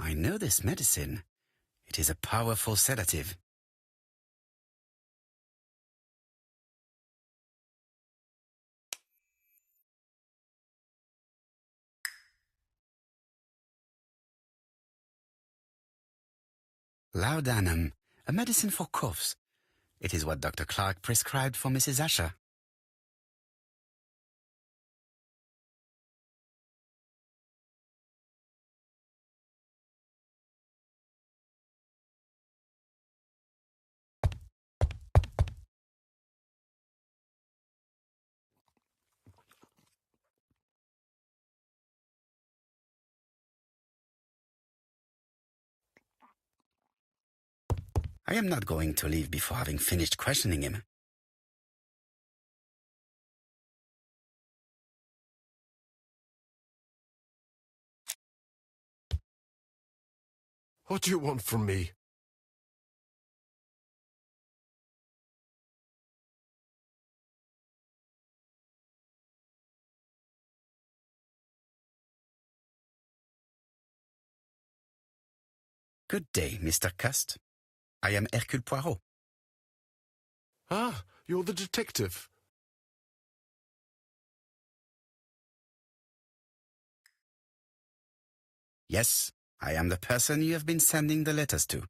I know this medicine. It is a powerful sedative. Laudanum, a medicine for coughs. It is what Dr. Clark prescribed for Mrs. Asher. I am not going to leave before having finished questioning him. What do you want from me? Good day, Mr. Cust. I am Hercule Poirot. Ah, you're the detective. Yes, I am the person you have been sending the letters to.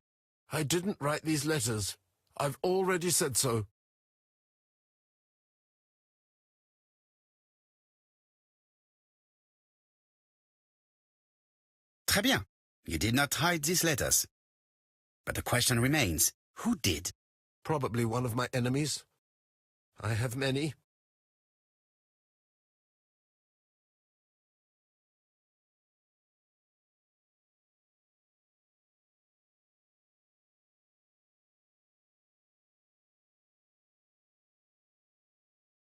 I didn't write these letters. I've already said so. Très bien. You did not hide these letters. But the question remains, who did? Probably one of my enemies. I have many.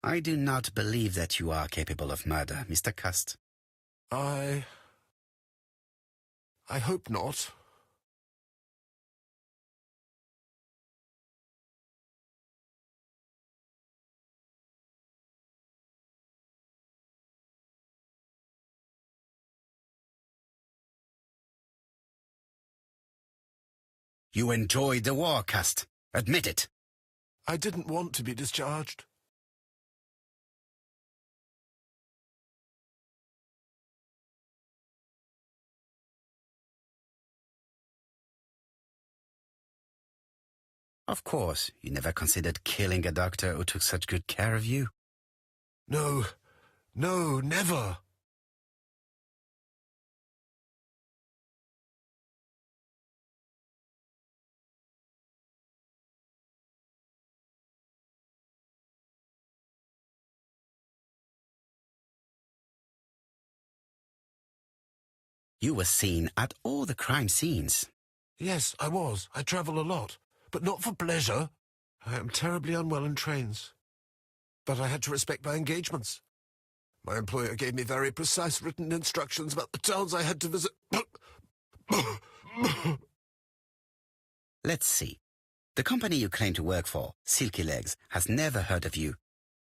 I do not believe that you are capable of murder, Mr. Cust. I hope not. You enjoyed the war, Cust. Admit it. I didn't want to be discharged. Of course, you never considered killing a doctor who took such good care of you. No, never. You were seen at all the crime scenes. Yes, I was. I travel a lot, but not for pleasure. I am terribly unwell in trains. But I had to respect my engagements. My employer gave me very precise written instructions about the towns I had to visit. Let's see. The company you claim to work for, Silky Legs, has never heard of you.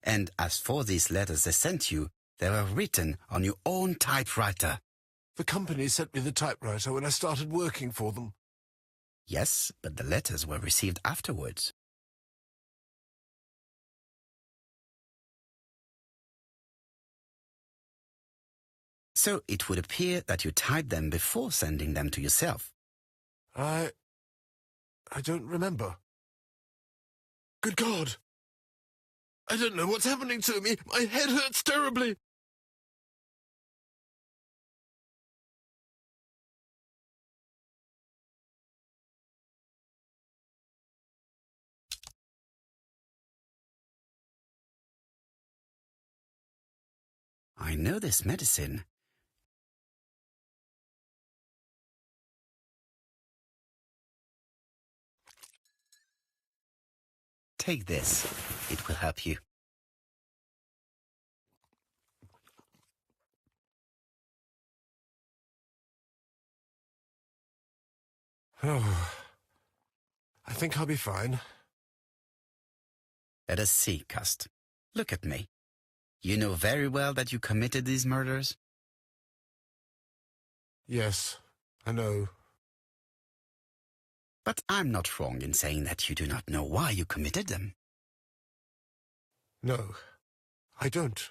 And as for these letters they sent you, they were written on your own typewriter. The company sent me the typewriter when I started working for them. Yes, but the letters were received afterwards. So it would appear that you typed them before sending them to yourself. I don't remember. Good God! I don't know what's happening to me. My head hurts terribly. I know this medicine. Take this. It will help you. Oh, I think I'll be fine. Let us see, Cust. Look at me. You know very well that you committed these murders? Yes, I know. But I'm not wrong in saying that you do not know why you committed them. No, I don't.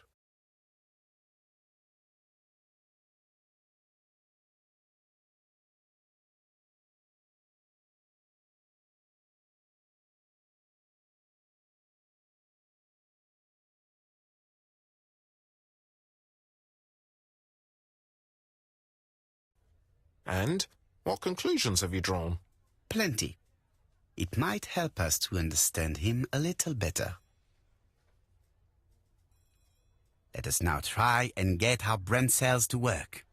And what conclusions have you drawn? Plenty. It might help us to understand him a little better. Let us now try and get our brain cells to work.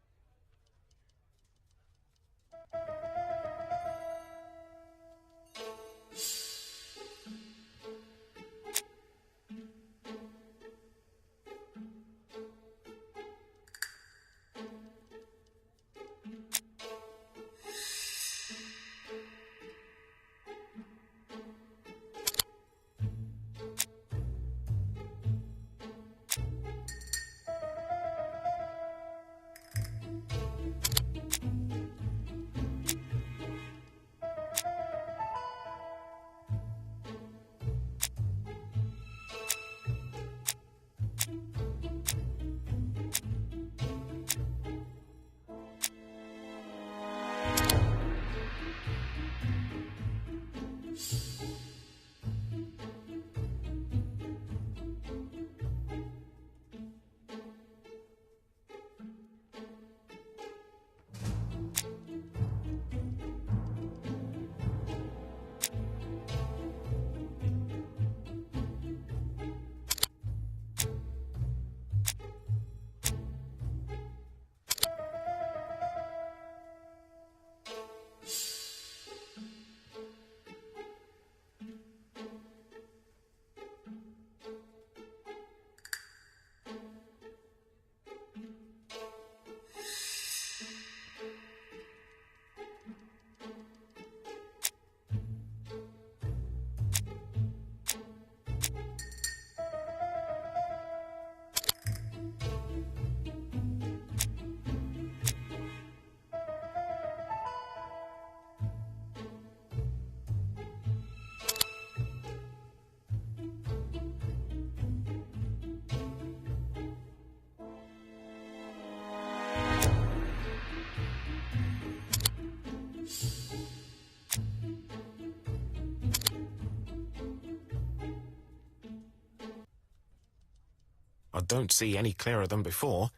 I don't see any clearer than before.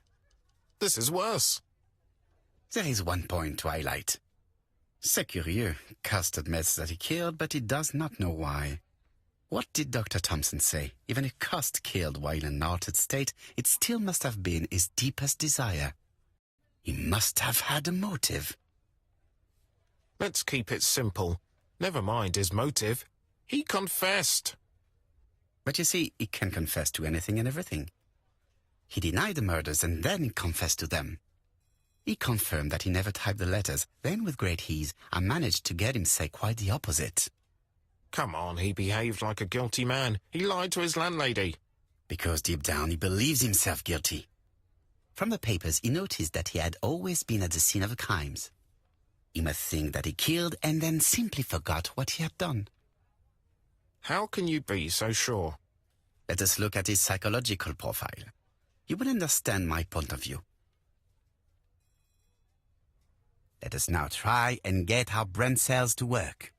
This is worse. There is one point to highlight. C'est curieux. Cust admits that he killed, but he does not know why. What did Dr. Thompson say? Even if Cust killed while in an altered state, it still must have been his deepest desire. He must have had a motive. Let's keep it simple. Never mind his motive. He confessed. But you see, he can confess to anything and everything. He denied the murders and then he confessed to them. He confirmed that he never typed the letters. Then, with great ease, I managed to get him say quite the opposite. Come on, he behaved like a guilty man. He lied to his landlady. Because deep down he believes himself guilty. From the papers, he noticed that he had always been at the scene of the crimes. He must think that he killed and then simply forgot what he had done. How can you be so sure? Let us look at his psychological profile. You will understand my point of view. Let us now try and get our brain cells to work.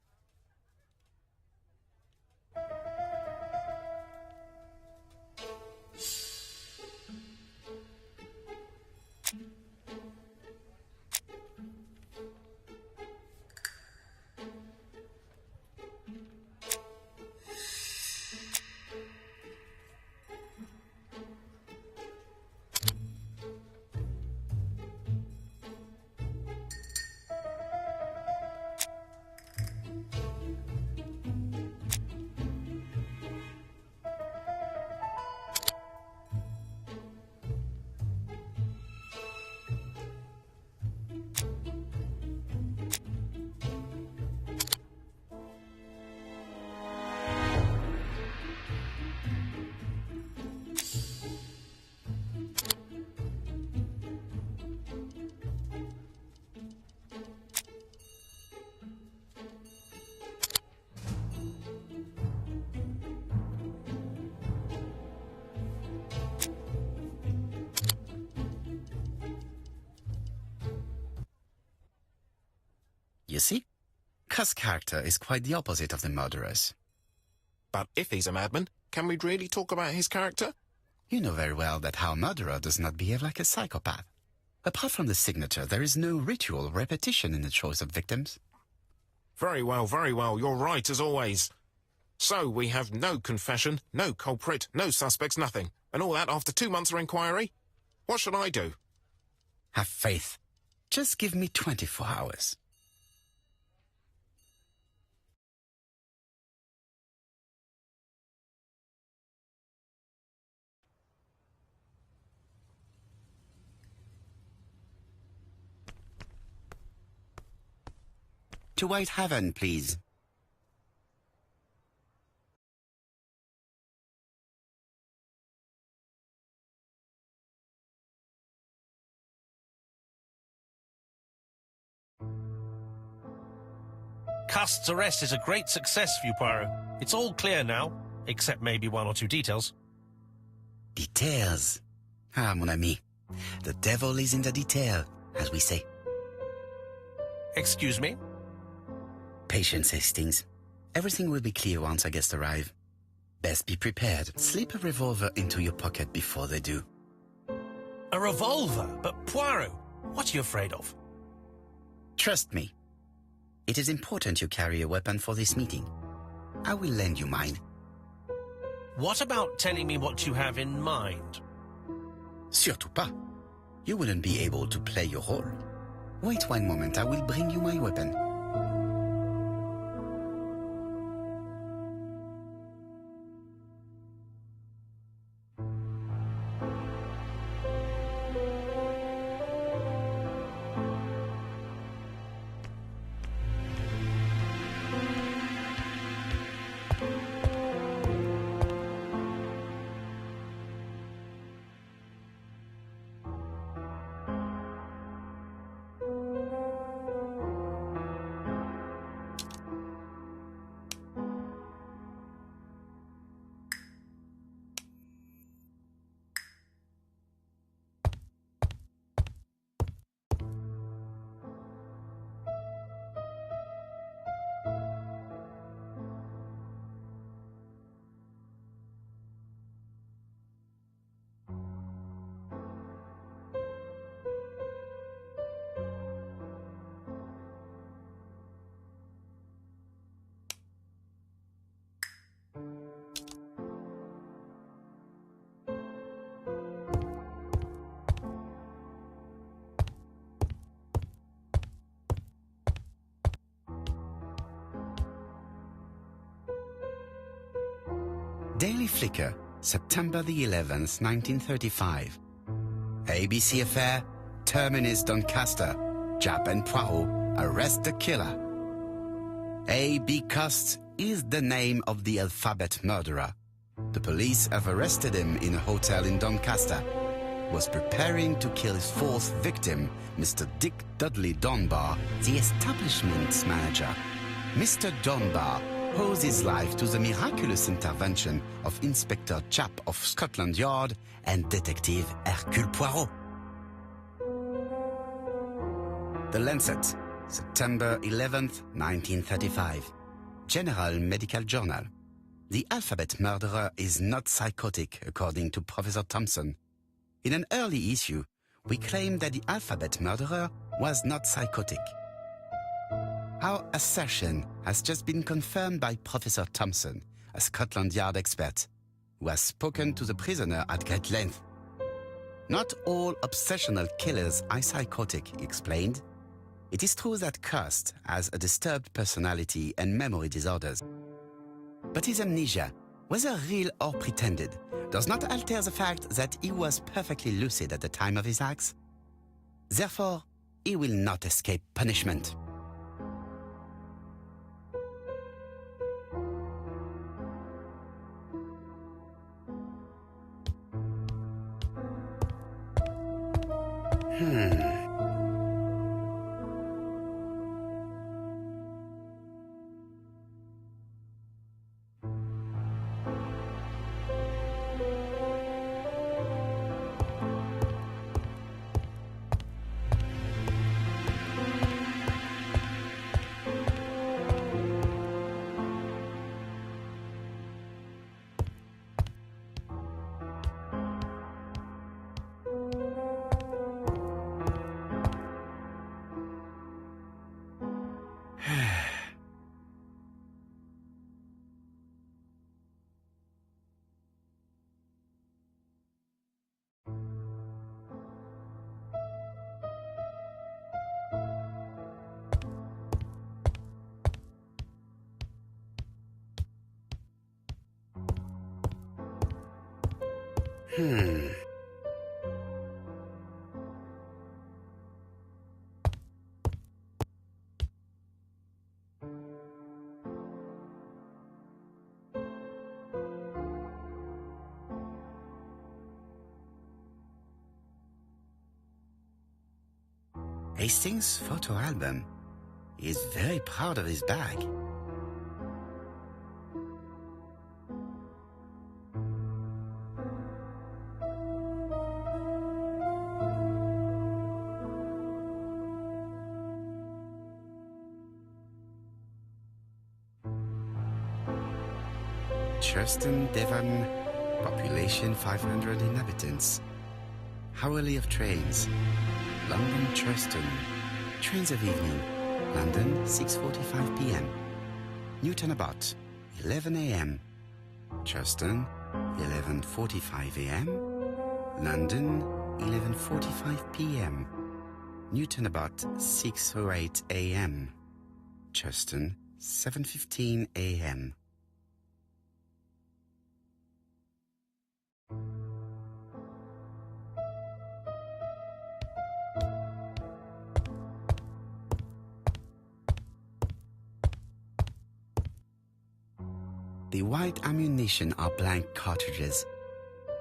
see? Cust's character is quite the opposite of the murderer's. But if he's a madman, can we really talk about his character? You know very well that our murderer does not behave like a psychopath. Apart from the signature, there is no ritual repetition in the choice of victims. Very well, you're right as always. So we have no confession, no culprit, no suspects, nothing. And all that after 2 months of inquiry? What should I do? Have faith. Just give me 24 hours. To White Haven, please. Cust's arrest is a great success for you, Poirot. It's all clear now, except maybe 1 or 2 details. Details. Ah, mon ami. The devil is in the detail, as we say. Excuse me? Patience, Hastings. Everything will be clear once our guests arrive. Best be prepared. Slip a revolver into your pocket before they do. A revolver? But Poirot, what are you afraid of? Trust me. It is important you carry a weapon for this meeting. I will lend you mine. What about telling me what you have in mind? Surtout pas. You wouldn't be able to play your role. Wait 1 moment, I will bring you my weapon. Daily Flicker, September the 11th, 1935. ABC Affair, Terminus Doncaster, Japp and Poirot arrest the killer. A.B. Cust is the name of the alphabet murderer. The police have arrested him in a hotel in Doncaster. Was preparing to kill his 4th victim, Mr. Dick Dudley Dunbar, the establishment's manager. Mr. Dunbar owes his life to the miraculous intervention of Inspector Japp of Scotland Yard and Detective Hercule Poirot. The Lancet, September 11th, 1935. General Medical Journal. The alphabet murderer is not psychotic, according to Professor Thompson. In an early issue, we claimed that the alphabet murderer was not psychotic. Our assertion has just been confirmed by Professor Thompson, a Scotland Yard expert, who has spoken to the prisoner at great length. Not all obsessional killers are psychotic, he explained. It is true that Cust has a disturbed personality and memory disorders. But his amnesia, whether real or pretended, does not alter the fact that he was perfectly lucid at the time of his acts. Therefore, he will not escape punishment. Hastings' photo album. He is very proud of his bag. Churston, Devon, population 500 inhabitants. Hourly of trains. London Churston. Trains of evening. London 6:45 p.m. Newton about 11 a.m. Churston 11:45 a.m. London 11:45 p.m. Newton about 6:08 a.m. Churston 7:15 a.m. The white ammunition are blank cartridges.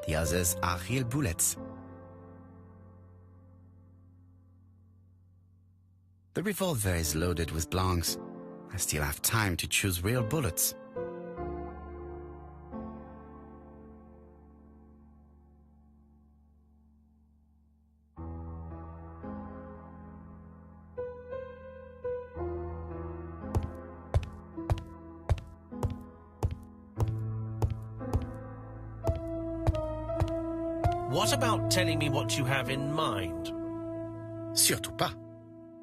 The others are real bullets. The revolver is loaded with blanks. I still have time to choose real bullets. What about telling me what you have in mind? Surtout pas.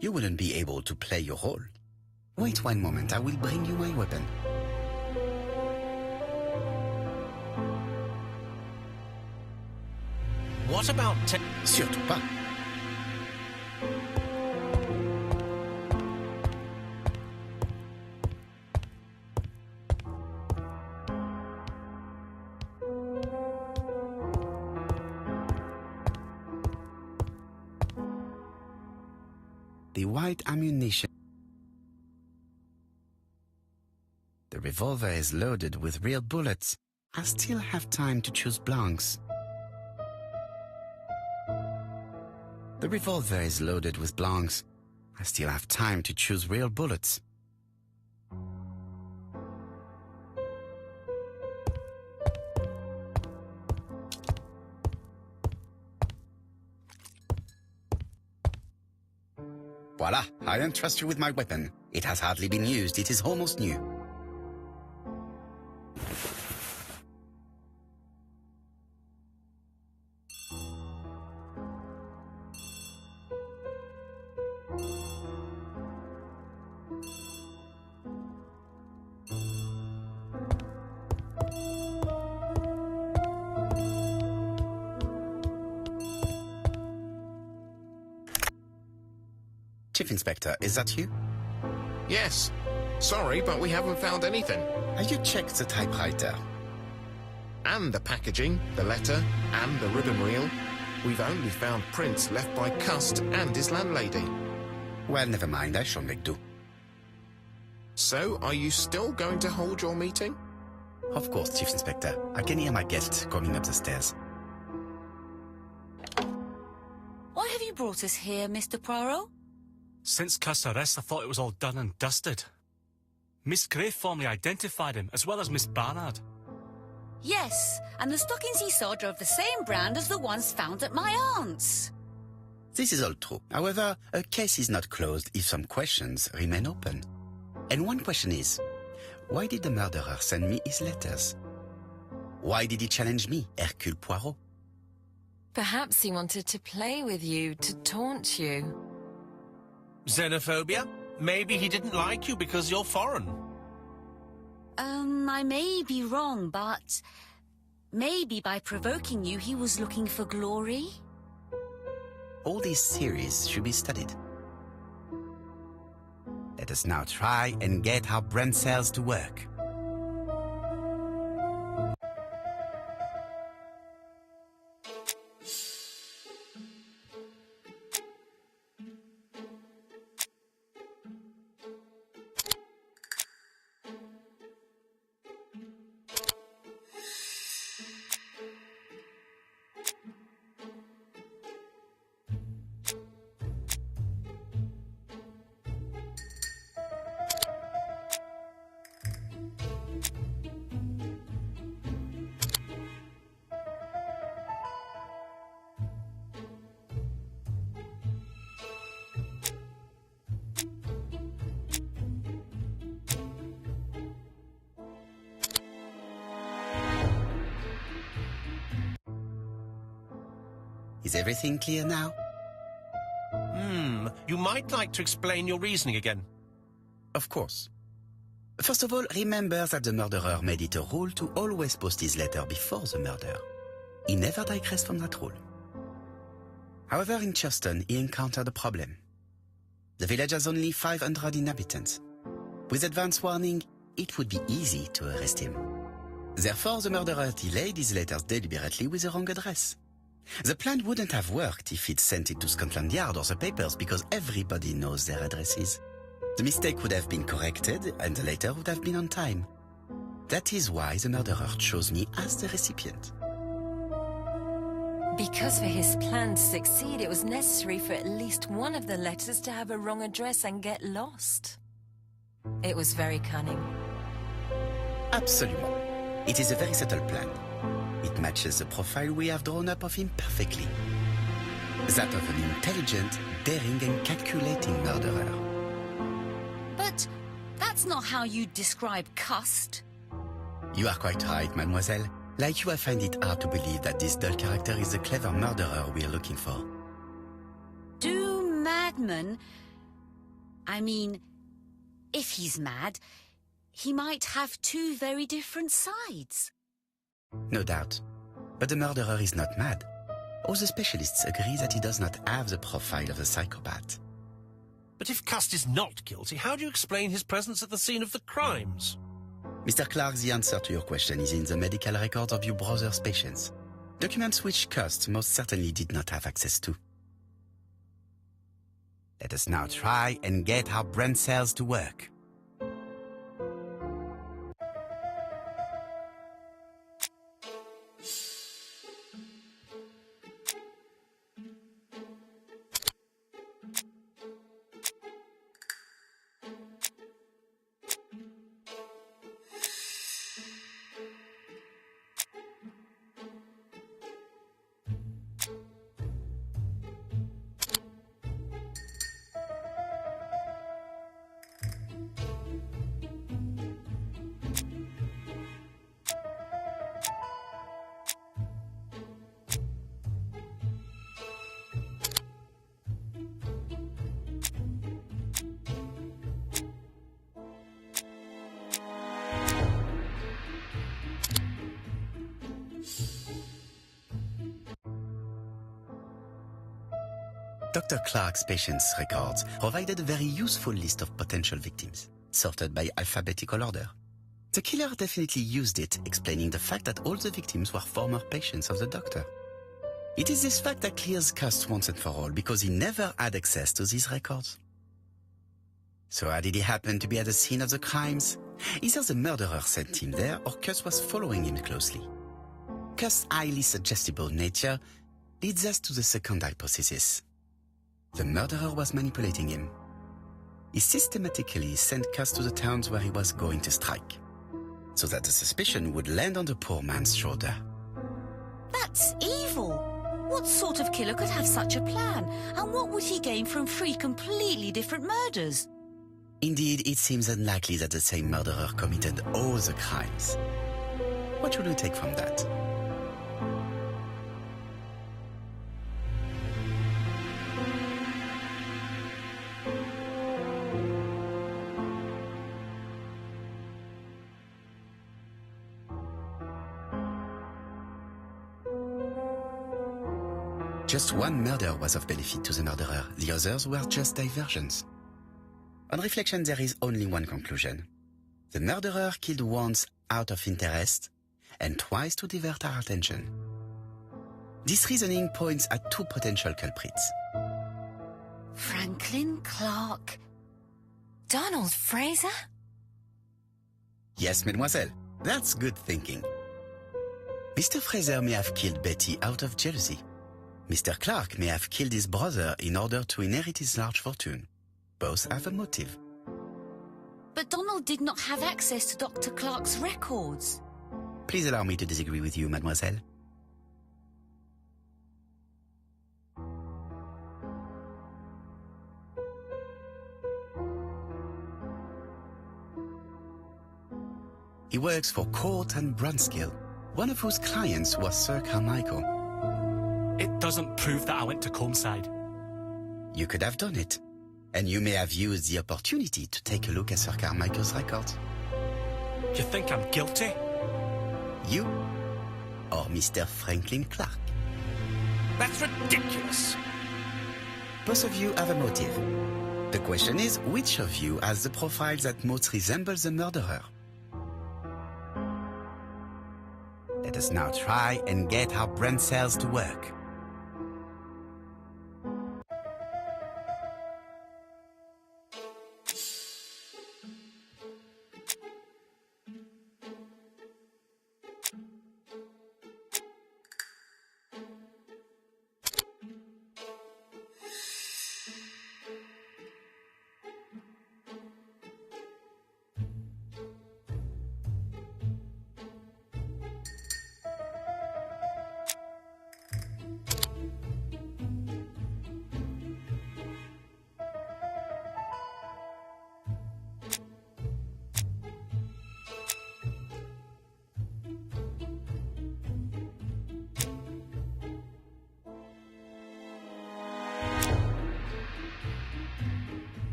You wouldn't be able to play your role. Wait one moment, I will bring you my weapon. What about Surtout pas. The white ammunition. The revolver is loaded with real bullets. I still have time to choose blanks. The revolver is loaded with blanks. I still have time to choose real bullets. Voila, I entrust you with my weapon. It has hardly been used, it is almost new. Chief Inspector, is that you? Yes. Sorry, but we haven't found anything. Have you checked the typewriter? And the packaging, the letter, and the ribbon reel. We've only found prints left by Cust and his landlady. Well, never mind, I shall make do. So, are you still going to hold your meeting? Of course, Chief Inspector. I can hear my guest coming up the stairs. Why have you brought us here, Mr. Poirot? Since Cust's arrest, I thought it was all done and dusted. Miss Gray formally identified him, as well as Miss Barnard. Yes, and the stockings he saw drove the same brand as the ones found at my aunt's. This is all true. However, a case is not closed if some questions remain open. And one question is, why did the murderer send me his letters? Why did he challenge me, Hercule Poirot? Perhaps he wanted to play with you, to taunt you. Xenophobia? Maybe he didn't like you because you're foreign. I may be wrong, but maybe by provoking you, he was looking for glory? All these theories should be studied. Let us now try and get our brain cells to work. Is everything clear now? You might like to explain your reasoning again. Of course. First of all, remember that the murderer made it a rule to always post his letter before the murder. He never digressed from that rule. However, in Churston, he encountered a problem. The village has only 500 inhabitants. With advance warning, it would be easy to arrest him. Therefore, the murderer delayed his letters deliberately with the wrong address. The plan wouldn't have worked if he'd sent it to Scotland Yard or the papers because everybody knows their addresses. The mistake would have been corrected and the letter would have been on time. That is why the murderer chose me as the recipient. Because for his plan to succeed, it was necessary for at least one of the letters to have a wrong address and get lost. It was very cunning. Absolument. It is a very subtle plan. It matches the profile we have drawn up of him perfectly. That of an intelligent, daring and calculating murderer. But that's not how you describe Cust. You are quite right, mademoiselle. Like you, I find it hard to believe that this dull character is the clever murderer we are looking for. Do madmen... I mean, if he's mad, he might have two very different sides. No doubt. But the murderer is not mad. All the specialists agree that he does not have the profile of a psychopath. But if Cust is not guilty, how do you explain his presence at the scene of the crimes? Mr. Clark, the answer to your question is in the medical records of your brother's patients. Documents which Cust most certainly did not have access to. Let us now try and get our brain cells to work. Dr. Clark's patients' records provided a very useful list of potential victims, sorted by alphabetical order. The killer definitely used it, explaining the fact that all the victims were former patients of the doctor. It is this fact that clears Cust once and for all, because he never had access to these records. So how did he happen to be at the scene of the crimes? Either the murderer sent him there, or Cust was following him closely. Cust's highly suggestible nature leads us to the second hypothesis. The murderer was manipulating him. He systematically sent Cust to the towns where he was going to strike, so that the suspicion would land on the poor man's shoulder. That's evil. What sort of killer could have such a plan? And what would he gain from three completely different murders? Indeed, it seems unlikely that the same murderer committed all the crimes. What should we take from that? Just one murder was of benefit to the murderer. The others were just diversions. On reflection, there is only one conclusion. The murderer killed once out of interest and twice to divert our attention. This reasoning points at two potential culprits. Franklin Clark. Donald Fraser? Yes, mademoiselle. That's good thinking. Mr. Fraser may have killed Betty out of jealousy. Mr. Clark may have killed his brother in order to inherit his large fortune. Both have a motive. But Donald did not have access to Dr. Clark's records. Please allow me to disagree with you, mademoiselle. He works for Court and Brunskill, one of whose clients was Sir Carmichael. It doesn't prove that I went to Comeside. You could have done it. And you may have used the opportunity to take a look at Sir Carmichael's records. You think I'm guilty? You or Mr. Franklin Clark? That's ridiculous. Both of you have a motive. The question is, which of you has the profile that most resembles the murderer? Let us now try and get our brain cells to work.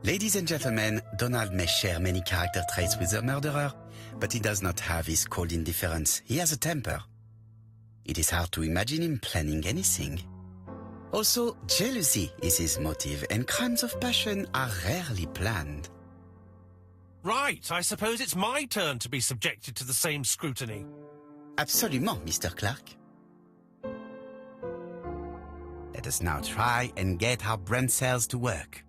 Ladies and gentlemen, Donald may share many character traits with the murderer, but he does not have his cold indifference. He has a temper. It is hard to imagine him planning anything. Also, jealousy is his motive, and crimes of passion are rarely planned. Right, I suppose it's my turn to be subjected to the same scrutiny. Absolument, Mr. Clark. Let us now try and get our brain cells to work.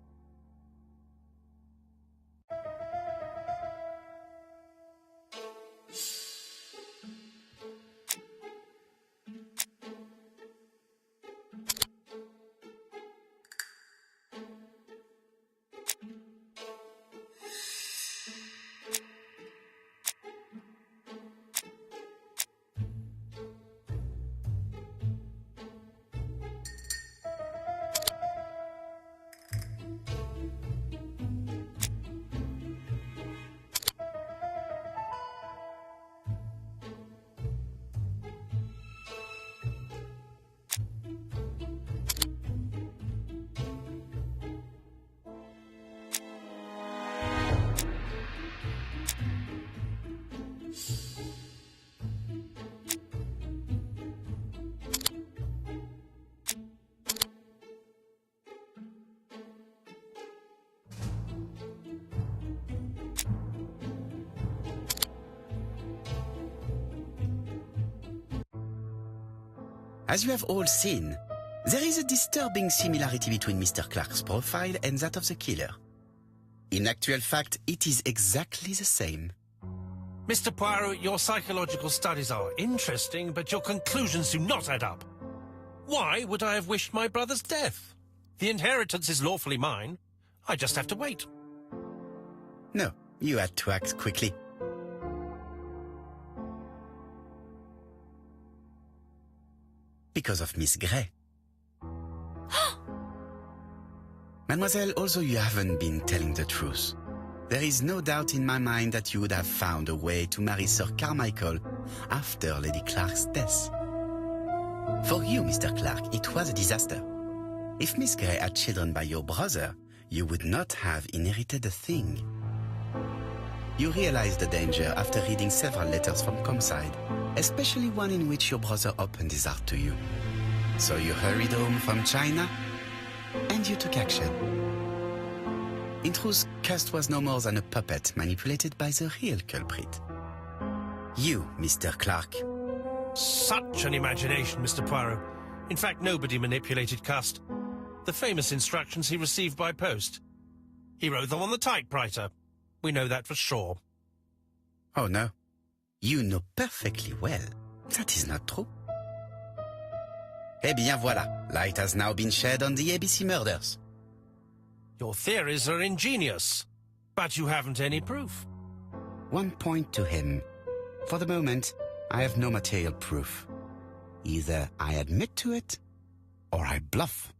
As you have all seen, there is a disturbing similarity between Mr. Clark's profile and that of the killer. In actual fact, it is exactly the same. Mr. Poirot, your psychological studies are interesting, but your conclusions do not add up. Why would I have wished my brother's death? The inheritance is lawfully mine. I just have to wait. No, you had to act quickly. Because of Miss Grey. Mademoiselle, although you haven't been telling the truth, there is no doubt in my mind that you would have found a way to marry Sir Carmichael after Lady Clark's death. For you, Mr. Clark, it was a disaster. If Miss Grey had children by your brother, you would not have inherited a thing. You realized the danger after reading several letters from Comeside, especially one in which your brother opened his heart to you. So you hurried home from China, and you took action. In truth, Cust was no more than a puppet manipulated by the real culprit. You, Mr. Clark. Such an imagination, Mr. Poirot. In fact, nobody manipulated Cust. The famous instructions he received by post. He wrote them on the typewriter. We know that for sure. Oh no. You know perfectly well that is not true. Eh bien voilà, light has now been shed on the ABC murders. Your theories are ingenious, but you haven't any proof. 1 point to him. For the moment, I have no material proof. Either I admit to it, or I bluff.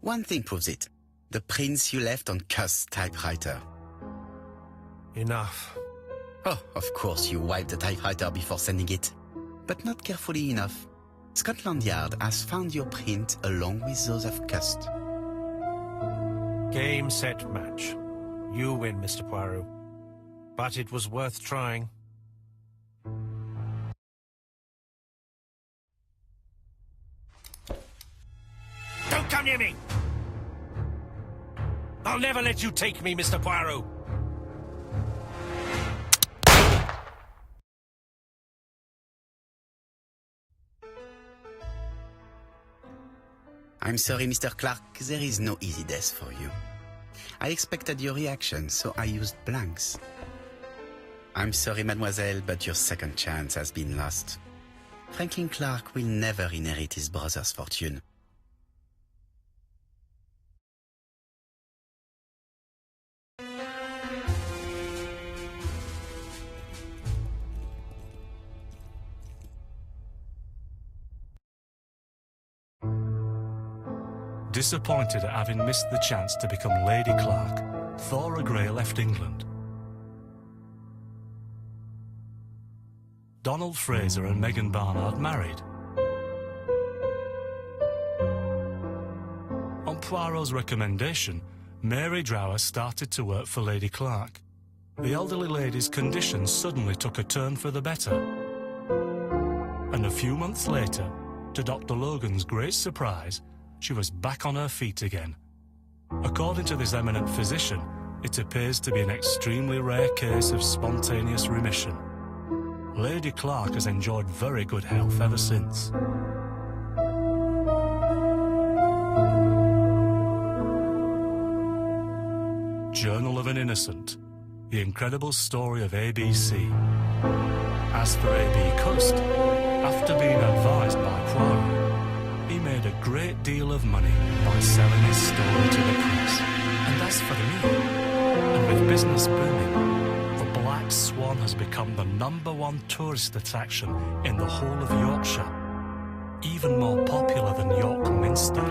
One thing proves it. The prints you left on Cuss' typewriter. Enough. Oh, of course you wiped the typewriter before sending it. But not carefully enough. Scotland Yard has found your print along with those of Cuss. Game, set, match. You win, Mr. Poirot. But it was worth trying. Don't come near me! I'll never let you take me, Mr. Poirot! I'm sorry, Mr. Clark, there is no easy death for you. I expected your reaction, so I used blanks. I'm sorry, mademoiselle, but your second chance has been lost. Franklin Clark will never inherit his brother's fortune. Disappointed at having missed the chance to become Lady Clark, Thora Grey left England. Donald Fraser and Megan Barnard married. On Poirot's recommendation, Mary Drower started to work for Lady Clark. The elderly lady's condition suddenly took a turn for the better. And a few months later, to Dr. Logan's great surprise, she was back on her feet again. According to this eminent physician, it appears to be an extremely rare case of spontaneous remission. Lady Clark has enjoyed very good health ever since. Journal of an Innocent. The incredible story of ABC. As for A.B. Cust, after being advised by Poirot, he made a great deal of money by selling his story to the press. And as for me, and with business booming, the Black Swan has become the #1 tourist attraction in the whole of Yorkshire, even more popular than York Minster.